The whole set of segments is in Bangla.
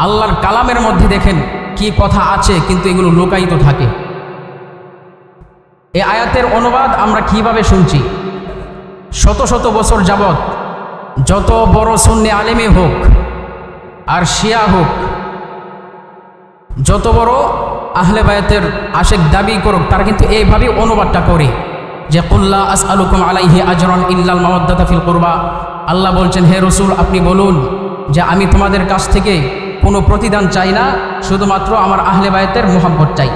আল্লাহর কালামের মধ্যে দেখেন কি কথা আছে, কিন্তু এগুলো লুকায়িত থাকে। এই আয়াতের অনুবাদ আমরা কিভাবে শুনছি? শত শত বছর যাবত যত বড় সুন্নি আলেমই হোক আর শিয়া হোক, যত বড় আহলে বায়াতের আশেক দাবি করুক, তারা কিন্তু এইভাবেই অনুবাদটা করে যে কুল্লা আসআলুকুম আলাইহি আজরান ইল্লাল মাওয়াদ্দাতা ফিল কুরবা। আল্লাহ বলছেন, হে রসুল আপনি বলুন যে আমি তোমাদের কাছ থেকে কোনো প্রতিদান চাই না, শুধুমাত্র আমার আহলে বায়াতের মোহাব্বত চাই।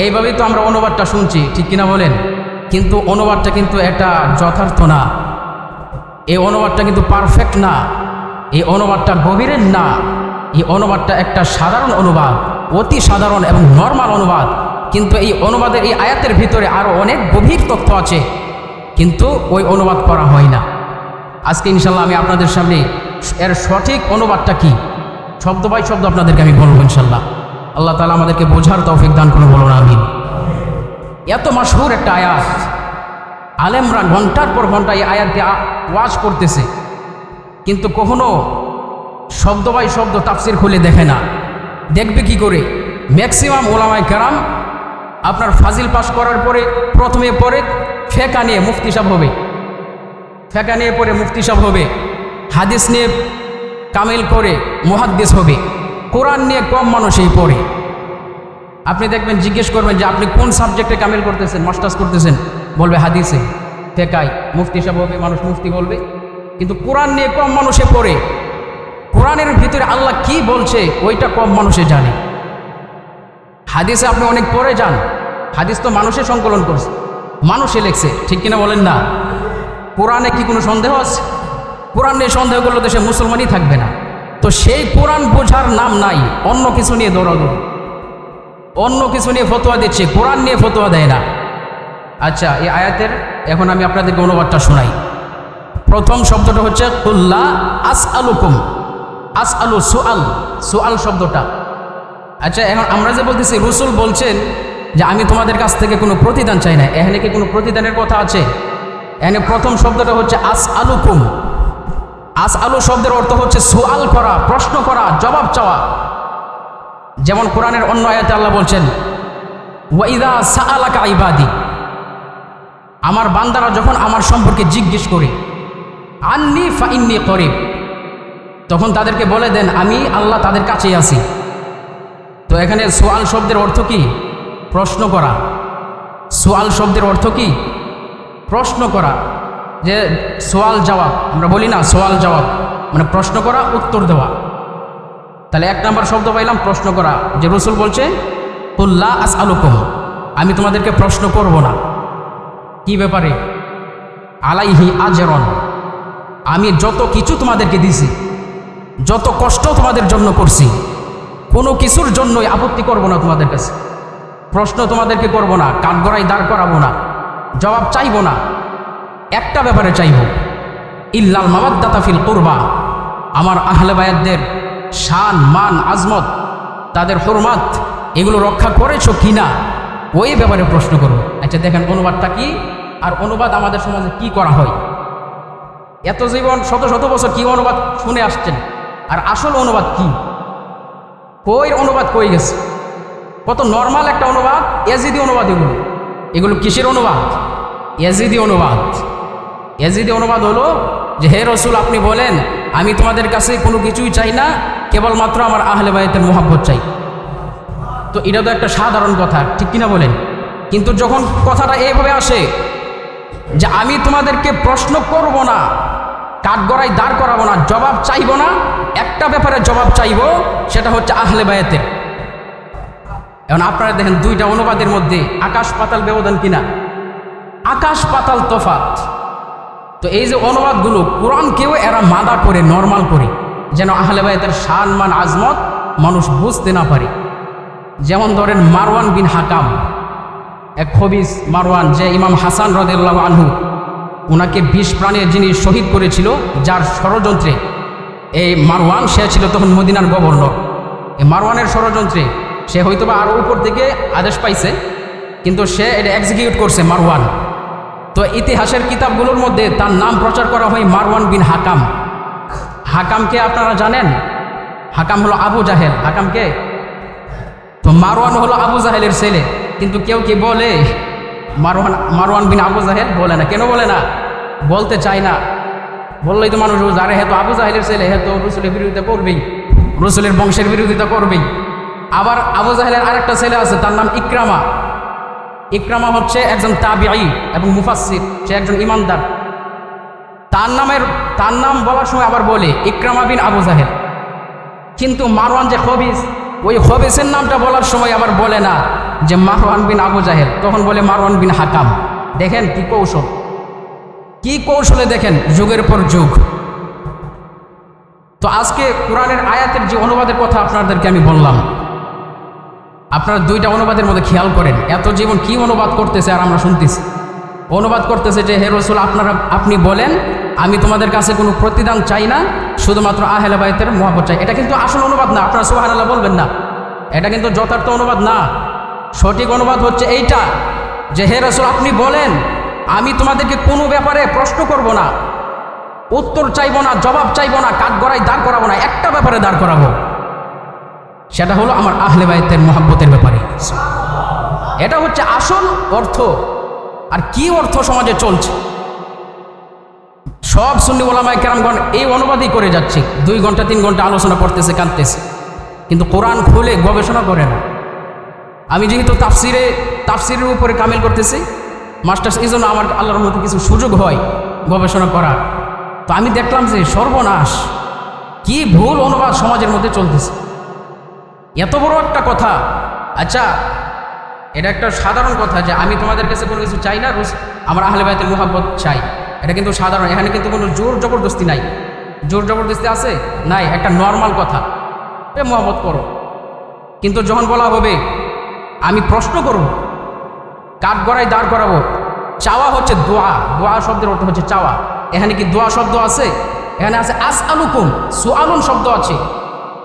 এইভাবেই তো আমরা অনুবাদটা শুনছি, ঠিক কিনা বলেন? কিন্তু অনুবাদটা কিন্তু এটা যথার্থ না, এই অনুবাদটা কিন্তু পারফেক্ট না, এই অনুবাদটা গভীরের না, এই অনুবাদটা একটা সাধারণ অনুবাদ, অতি সাধারণ এবং নর্মাল অনুবাদ। কিন্তু এই অনুবাদের এই আয়াতের ভিতরে আরও অনেক গভীর তথ্য আছে, কিন্তু ওই অনুবাদ করা হয় না। আজকে ইনশাল্লাহ আমি আপনাদের সামনে এর সঠিক অনুবাদটা কি শব্দ বাই শব্দ আপনাদেরকে আমি বলবো ইনশাল্লাহ। আল্লাহ তাআলা আমাদেরকে বোঝার তৌফিক দান করুন, বলুন আমিন। এত মাশহুর একটা আয়াত, আলেমরা ঘন্টার পর ঘন্টা এই আয়াত দিয়ে ওয়াজ করতেছে, কিন্তু কখনো শব্দ বাই শব্দ তাফসির খুলে দেখে না। দেখবে কি করে? ম্যাক্সিমাম ওলামায়ে কেরাম আপনার ফাজিল পাস করার পরে প্রথমে পড়ে ফেকা নিয়ে মুফতি সাহেব হবে, ফেকা নিয়ে পড়ে মুফতি সাহেব হবে, হাদিস নিয়ে কামিল করে মুহাদ্দিস হবে, কোরআন নিয়ে কম মানুষই পড়ে। আপনি দেখবেন, জিজ্ঞেস করবেন যে আপনি কোন সাবজেক্টে কামিল করতেছেন, মাস্টার্স করতেছেন, বলবে হাদিসে। ফেকায় মুফতি সাহেব হবে, মানুষ মুফতি বলবে, কিন্তু কোরআন নিয়ে কম মানুষে পড়ে। কোরআনের ভিতরে আল্লাহ কি বলছে ওইটা কম মানুষে জানে। হাদিসে আপনি অনেক পড়ে যান, হাদিস তো মানুষে সংকলন করছে, মানুষে লেখছে, ঠিক কিনা বলেন না? কোরআনে কি কোনো সন্দেহ আছে? কোরআন নিয়ে সন্দেহ করলে তো সে মুসলমানই থাকবে না। তো সেই কোরআন বোঝার নাম নাই, অন্য কিছু নিয়ে দৌড়াদৌড়ি, অন্য কিছু নিয়ে ফতোয়া দিচ্ছে, কোরআন নিয়ে ফতোয়া দেয় না। আচ্ছা, এই আয়াতের এখন আমি আপনাদেরকে অনুবাদটা শোনাই। প্রথম শব্দটা হচ্ছে কুল্লা আসআলুকুম, আসআলু সুআল, সুআল শব্দটা। আচ্ছা, এখন আমরা যে বলতেছি রসুল বলছেন যে আমি তোমাদের কাছ থেকে কোনো প্রতিদান চাই না, এখানে কি কোনো প্রতিদানের কথা আছে? এখানে প্রথম শব্দটা হচ্ছে আসআলুকুম। আসআলু শব্দের অর্থ হচ্ছে সুআল করা, প্রশ্ন করা, জবাব চাওয়া। যেমন কোরআনের অন্য আয়াতে আল্লাহ বলছেন ওয়াইদা সাআলাকা ইবাদি, আমার বান্দারা যখন আমার সম্পর্কে জিজ্ঞেস করে আন্নী ফাইন্নী করিব, তখন তাদেরকে বলে দেন আমি আল্লাহ তাদের কাছেই আছি। তো এখানে সোয়াল শব্দের অর্থ কি? প্রশ্ন করা। সোয়াল শব্দের অর্থ কি? প্রশ্ন করা। যে সোয়াল জবাব আমরা বলি না, সোয়াল জবাব মানে প্রশ্ন করা, উত্তর দেওয়া। তাহলে এক নম্বর শব্দ পাইলাম প্রশ্ন করা, যে রসুল বলছে কুল্লা আসআলুকুম, আমি তোমাদেরকে প্রশ্ন করব না। কি ব্যাপারে? আলাইহি আজরন, আমি যত কিছু তোমাদেরকে দিছি, যত কষ্ট তোমাদের জন্য করছি, কোনো কিছুর জন্যই আপত্তি করব না তোমাদের কাছে, প্রশ্ন তোমাদেরকে করব না, কাঠগড়ায় দাঁড় করাবো না, জবাব চাইব না। একটা ব্যাপারে চাইব, ইল্লাল মাওয়াদ্দাতা ফিল কুরবা, আমার আহলে বায়াতদের শান মান আজমত, তাদের হুরমাত, এগুলো রক্ষা করেছো কিনা, ওই ব্যাপারে প্রশ্ন করব। আচ্ছা দেখেন অনুবাদটা কি, আর অনুবাদ আমাদের সমাজে কি করা হয়। এত জীবন শত শত বছর কি অনুবাদ শুনে আসছেন, আর আসল অনুবাদ কি? কই অনুবাদ কই গেছে? কত নর্মাল একটা অনুবাদ, ইয়াজিদি অনুবাদ। এগুলো কিসের অনুবাদ? ইয়াজিদি অনুবাদ। ইয়াজিদি অনুবাদ হলো যে হে রসুল আপনি বলেন আমি তোমাদের কাছে কোনো কিছুই চাই না, কেবলমাত্র আমার আহলে বায়াতের মোহাব্বত চাই। তো এটা তো একটা সাধারণ কথা, ঠিক কিনা বলেন? কিন্তু যখন কথাটা এইভাবে আসে যে আমি তোমাদেরকে প্রশ্ন করব না, কাঠগড়ায় দাঁড় করাবো না, জবাব চাইব না, একটা ব্যাপারে জবাব চাইব, সেটা হচ্ছে আহলে বায়াতের। এখন আপনারা দেখেন দুইটা অনুবাদের মধ্যে আকাশ পাতাল ব্যবধান কিনা? আকাশ পাতাল তফাৎ। তো এই যে অনুবাদগুলো কোরআনকেও এরা মাদা করে, নর্মাল করে, যেন আহলে বায়াতের শান মান আজমত মানুষ বুঝতে না পারে। যেমন ধরেন মারওয়ান বিন হাকাম, এক খবিস মারওয়ান, যে ইমাম হাসান রাদিয়াল্লাহু আনহু ওনাকে 20 প্রাণে যিনি শহীদ করেছিল, যার ষড়যন্ত্রে এই মারওয়ান, সে ছিল তখন মদিনার গভর্নর। এই মারওয়ানের ষড়যন্ত্রে সে হয়তোবা আরও উপর থেকে আদেশ পাইছে, কিন্তু সে এটা এক্সিকিউট করছে মারওয়ান। তো ইতিহাসের কিতাবগুলোর মধ্যে তার নাম প্রচার করা হয় মারওয়ান বিন হাকাম। হাকামকে আপনারা জানেন? হাকাম হলো আবু জাহেল। হাকাম কে? তো মারওয়ান হলো আবু জাহেলের ছেলে। কিন্তু কেউ কি বলে মারওয়ান বিন আবু জাহেল? বলে না। কেন বলে না? বলতে চায় না। বললেই তো মানুষ জানে হে তো আবু জাহেলের ছেলে, হে তো রসুলের বিরোধিতা করবেই, রসুলের বংশের বিরোধিতা করবেই। আবার আবু জাহেলের আরেকটা ছেলে আছে, তার নাম ইকরামা। ইকরামা হচ্ছে একজন তাবিঈ এবং মুফাসসির, সে একজন ইমানদার। তার নাম বলার সময় আবার বলে ইকরামা বিন আবু জাহেল। কিন্তু মারওয়ান যে খবিস, ওই খবিসের নামটা বলার সময় আবার বলে না যে মারওয়ান বিন আবু জাহেল, তখন বলে মারওয়ান বিন হাকাম। দেখেন কি কৌশল, কি কৌশলে দেখেন যুগের পর যুগ। তো আজকে কোরআনের আয়াতের যে অনুবাদের কথা আপনাদেরকে আমি বললাম, আপনারা দুইটা অনুবাদের মধ্যে খেয়াল করেন, এত জীবন কি অনুবাদ করতেছে আর আমরা শুনতেছি। অনুবাদ করতেছে যে হে রাসূল আপনি বলেন আমি তোমাদের কাছে কোনো প্রতিদান চাই না, শুধুমাত্র আহলে বাইতের মহব্বত চাই। এটা কিন্তু আসল অনুবাদ না, আপনারা সুবহানাল্লাহ বলবেন না, এটা কিন্তু যথার্থ অনুবাদ না। সঠিক অনুবাদ হচ্ছে এইটা যে হে রাসূল আপনি বলেন আমি তোমাদেরকে কোনো ব্যাপারে প্রশ্ন করব না, উত্তর চাইব না, জবাব চাইব না, কাঠগড়ায় দাঁড় করাবো না, একটা ব্যাপারে দাঁড় করাবো, সেটা হলো আমার আহলে বাইতের মহব্বতের ব্যাপারে। এটা হচ্ছে আসল অর্থ। আর কি অর্থ সমাজে চলছে, সব সুন্নি ওলামায়ে কেরামগণ এই অনুবাদই করে যাচ্ছে। 2 ঘন্টা 3 ঘন্টা আলোচনা করতেছে, কাঁদতেছে, কিন্তু কোরআন খুলে গবেষণা করে না। আমি যেহেতু তাফসিরের উপরে কামিল করতেছি মাস্টার্স, এই জন্য আমার আল্লাহর মতো কিছু সুযোগ হয় গবেষণা করার। তো আমি দেখলাম যে সর্বনাশ, কি ভুল অনুবাদ সমাজের মধ্যে চলতেছে। এত বড় একটা কথা, আচ্ছা এটা একটা সাধারণ কথা যে আমি তোমাদের কাছে কোনো কিছু চাই না, আমার আহলে বাইতের মুহাব্বত চাই, এটা কিন্তু সাধারণ। এখানে কিন্তু কোনো জোর জবরদস্তি নাই। জোর জবরদস্তি আছে? নাই, একটা নর্মাল কথা, মুহাব্বত করো। কিন্তু যখন বলা হবে আমি প্রশ্ন করব, কাঠগড়ায় দাঁড় করাবো, চাওয়া হচ্ছে দোয়া। দোয়া শব্দের অর্থ হচ্ছে চাওয়া। এখানে কি দোয়া শব্দ আছে? এখানে আছে আসআলুকুম, সুআলুন শব্দ আছে,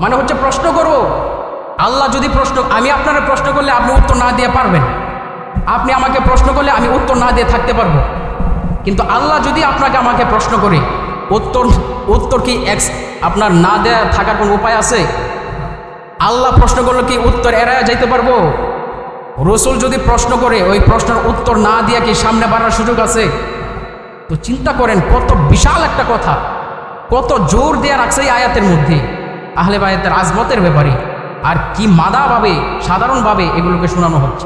মানে হচ্ছে প্রশ্ন করব। আল্লাহ যদি আমি আপনারা প্রশ্ন করলে আপনি উত্তর না দিয়ে পারবেন, আপনি আমাকে প্রশ্ন করলে আমি উত্তর না দিয়ে থাকতে পারবো। কিন্তু আল্লাহ যদি আমাকে প্রশ্ন করে, উত্তর কি আপনার না দেয়া থাকার কোনো উপায় আছে? আল্লাহ প্রশ্ন করলে কি উত্তর এড়ায় যাইতে পারবো? রসুল যদি প্রশ্ন করে ওই প্রশ্নের উত্তর না দিয়ে কি সামনে বাড়ার সুযোগ আছে? তো চিন্তা করেন কত বিশাল একটা কথা, কত জোর দেয়া রাখছে এই আয়াতের মধ্যে আহলে বাইতের আজমতের ব্যাপারে। আর কি মাদাভাবে, সাধারণভাবে এগুলোকে শোনানো হচ্ছে।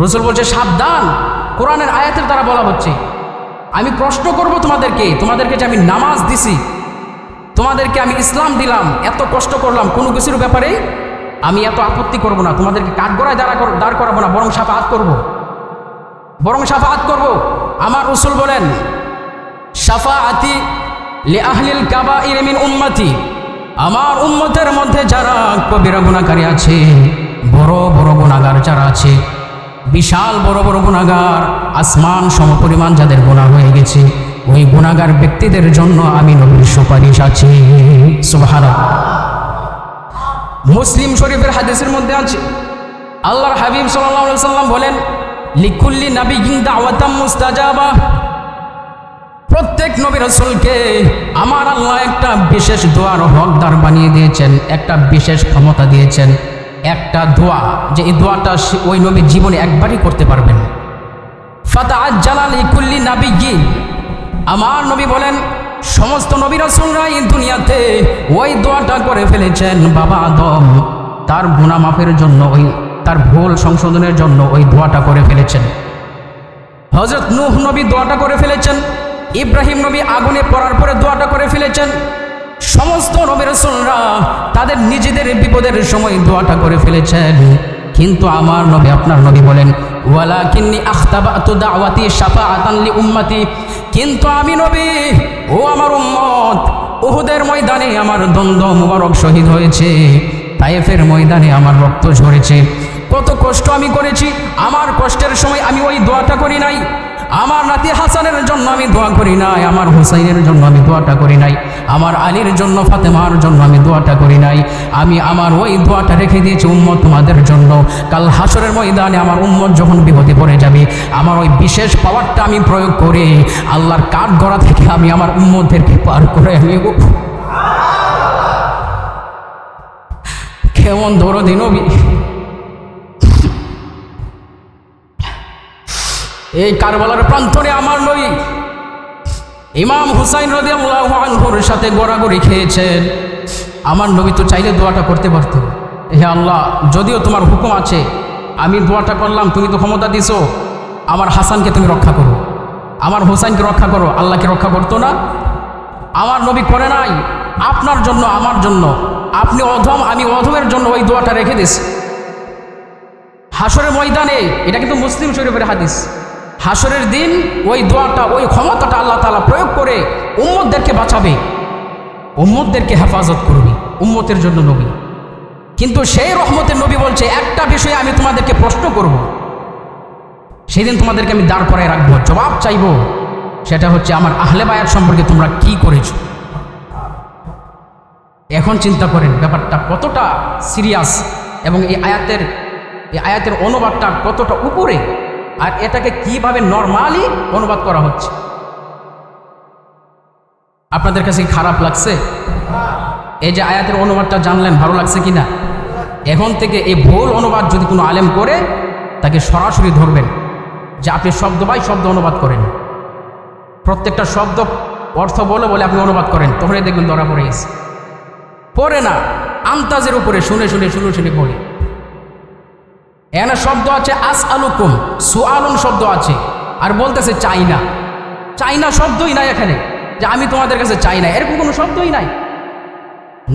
রসুল বলছে সাবধান, কোরআনের আয়াতের দ্বারা বলা হচ্ছে আমি প্রশ্ন করব তোমাদেরকে যে আমি নামাজ দিছি, তোমাদেরকে আমি ইসলাম দিলাম, এত কষ্ট করলাম, কোনো কিছুর ব্যাপারে আমি এত আপত্তি করব না, তোমাদেরকে কাঠগড়ায় দাঁড় করাবো না, বরং শাফাআত করব। আমার রাসূল বলেন শাফাআতি লি আহলিল কাবাইর মিন উম্মতি, আমার উম্মতের মধ্যে যারা কবিরা গুনাহগার আছে, বড় বড় গুনাহগার যারা আছে, বিশাল বড় বড় গুনাহগার, আসমান সমপরিমাণ যাদের গুনাহ হয়ে গেছে, ওই গুনাহগার ব্যক্তিদের জন্য আমি নবীর সুপারিশ আছে। সুবহানাল্লাহ। মুসলিম শরীফের হাদিসের মধ্যে আছে আল্লাহর হাবিব সাল্লাল্লাহু আলাইহি ওয়াসাল্লাম বলেন লিকুল্লি নাবিয়্যিন দাওয়াতাম মুস্তাজাবা, প্রত্যেক নবী রাসূলকে আমার আল্লাহ একটা বিশেষ দোয়ার হকদার বানিয়ে দিয়েছেন, একটা বিশেষ ক্ষমতা দিয়েছেন, একটা দোয়া যে এই দোয়াটা ওই নবী জীবনে একবারই করতে পারবেন। ফাতাআজ্জালা লিকুল্লি নাবিয়্যিন, আমার নবী বলেন সমস্ত নবী রাসূলরা এই দুনিয়াতে ওই দোয়াটা করে ফেলেছেন। বাবা আদম তার গুনাহ মাফের জন্য, তার ভুল সংশোধনের জন্য ওই দোয়াটা করে ফেলেছেন। হযরত নূহ নবী দোয়াটা করে ফেলেছেন। ইব্রাহিম নবী আগুনে পড়ার পরে দোয়াটা করে ফেলেছেন। সমস্ত নবী রাসূলরা তাদের নিজেদের বিপদের সময় দোয়াটা করে ফেলেছেন। কিন্তু আমার নবী, আপনার নবী বলেন ওয়ালাকিন্নী আখতাবাতু দাওয়াতি শাফাআতান লি উম্মতি, কিন্তু আমি নবী ও আমার উম্মত, উহুদের ময়দানে আমার দ্বন্দ্ব মুবারক শহীদ হয়েছে, তায়েফের ময়দানে আমার রক্ত ঝরেছে, কত কষ্ট আমি করেছি, আমার কষ্টের সময় আমি ওই দোয়াটা করি নাই, আমার নাতি হাসানের জন্য আমি দোয়া করি নাই, আমার হুসাইনের জন্য আমি দোয়াটা করি নাই, আমার আলীর জন্য, ফাতেমার জন্য আমি দোয়াটা করি নাই, আমি আমার ওই দোয়াটা রেখে দিয়েছি উম্মত তোমাদের জন্য। কাল হাসরের ময়দানে আমার উম্মত যখন বিপদে পড়ে যাবে, আমার ওই বিশেষ পাওয়ারটা আমি প্রয়োগ করে আল্লাহর কাঠগড়া থেকে আমি আমার উম্মতদেরকে পার করে নেব। কেমন দরদি নবী। এই কারবালার প্রান্তরে আমার নবী ইমাম হুসাইন রাদিয়াল্লাহু আনহুর সাথে গড়াগড়ি খেয়েছেন। আমার নবী তো চাইলে দোয়াটা করতে পারত, হে আল্লাহ যদিও তোমার হুকুম আছে, আমি দোয়াটা করলাম, তুমি তো ক্ষমতা দিছো, আমার হাসানকে তুমি রক্ষা করো, আমার হুসাইনকে রক্ষা করো। আল্লাহকে রক্ষা করতো না? আমার নবী করে নাই। আপনার জন্য, আমার জন্য, আপনি অধম আমি অধমের জন্য ওই দোয়াটা রেখে দিস। হাসরের ময়দানে, এটা কিন্তু মুসলিম শরীফের হাদিস, হাসরের দিন ওই দোয়াটা, ওই ক্ষমতাটা আল্লাহ তাআলা প্রয়োগ করে উম্মতদেরকে বাঁচাবে, উম্মতদেরকে হেফাজত করবে, উম্মতের জন্য নবী। কিন্তু সেই রহমতের নবী বলছে একটা বিষয়ে আমি তোমাদেরকে প্রশ্ন করব, সেদিন তোমাদেরকে আমি দাঁড় করায় রাখবো, জবাব চাইব, সেটা হচ্ছে আমার আহলে বায়াত সম্পর্কে তোমরা কি করেছ। এখন চিন্তা করেন ব্যাপারটা কতটা সিরিয়াস এবং এই আয়াতের অনুবাদটা কতটা উপরে, আর এটাকে কিভাবে নরমালি অনুবাদ করা হচ্ছে। আপনাদের কাছে খারাপ লাগছে? এই যে আয়াতের অনুবাদটা জানলেন, ভালো লাগছে কিনা? এখন থেকে এই ভুল অনুবাদ যদি কোনো আলেম করে, তাকে সরাসরি ধরবেন যে আপনি শব্দ বাই শব্দ অনুবাদ করেন, প্রত্যেকটা শব্দ অর্থ বলে বলে আপনি অনুবাদ করেন, তখনই দেখবেন ধরা পড়ে গেছে। পড়ে না, আন্তাজের উপরে শুনে পড়ে। এখানে শব্দ আছে আস আলুকুম, সুআলুন শব্দ আছে, আর বলতেছে চাই না। চাই না শব্দই নাই এখানে, যে আমি তোমাদের কাছে চাই না, এরকম কোনো শব্দই নাই।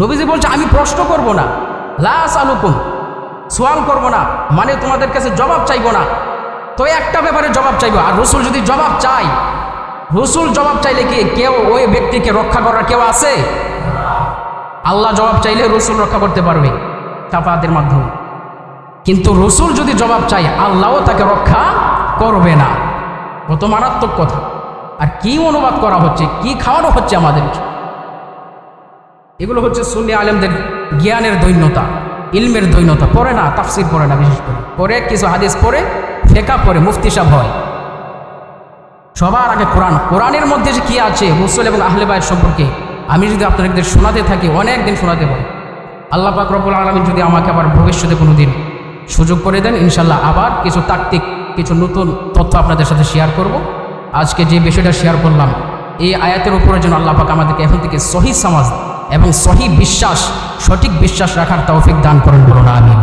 নবীজি বলছে আমি প্রশ্ন করব না, লা আলুকুম, সোয়াল করব না, মানে তোমাদের কাছে জবাব চাইব না। তো একটা ব্যাপারে জবাব চাইব, আর রসুল যদি জবাব চাই, রসুল জবাব চাইলে কি কেউ ওই ব্যক্তিকে রক্ষা করার কেউ আছে? আল্লাহ জবাব চাইলে রসুল রক্ষা করতে পারবে শাফাতের মাধ্যমে, কিন্তু রসুল যদি জবাব চাই আল্লাহও তাকে রক্ষা করবে না। কত মারাত্মক কথা! আর কি অনুবাদ করা হচ্ছে, কি খাওয়ানো হচ্ছে আমাদের। এগুলো হচ্ছে সুন্নি আলেমদের জ্ঞানের দৈন্যতা, ইলমের দৈন্যতা। পড়ে না, তাফসির পড়ে না, বিশেষ করে পড়ে কিছু হাদিস পড়ে, ফেকা পড়ে, মুফতি সাহেব হয়। সবার আগে কোরআন, কোরআনের মধ্যে যে কি আছে রসুল এবং আহলে বায়াত সম্পর্কে আমি যদি আপনাদের শোনাতে থাকি, অনেক দিন শোনাতে পারি। আল্লাহ পাক রব্বুল আলামিন যদি আমাকে আবার ভবিষ্যতে কোনো দিন সুযোগ করে দেন, ইনশাল্লাহ আবার কিছু তাত্ত্বিক, কিছু নতুন তথ্য আপনাদের সাথে শেয়ার করব। আজকে যে বিষয়টা শেয়ার করলাম, এই আয়াতের উপরে যেন আল্লাহ পাক আমাদেরকে এখন থেকে সহিহ সমাজ এবং সহিহ বিশ্বাস, সঠিক বিশ্বাস রাখার তৌফিক দান করেন, বলুন আমিন।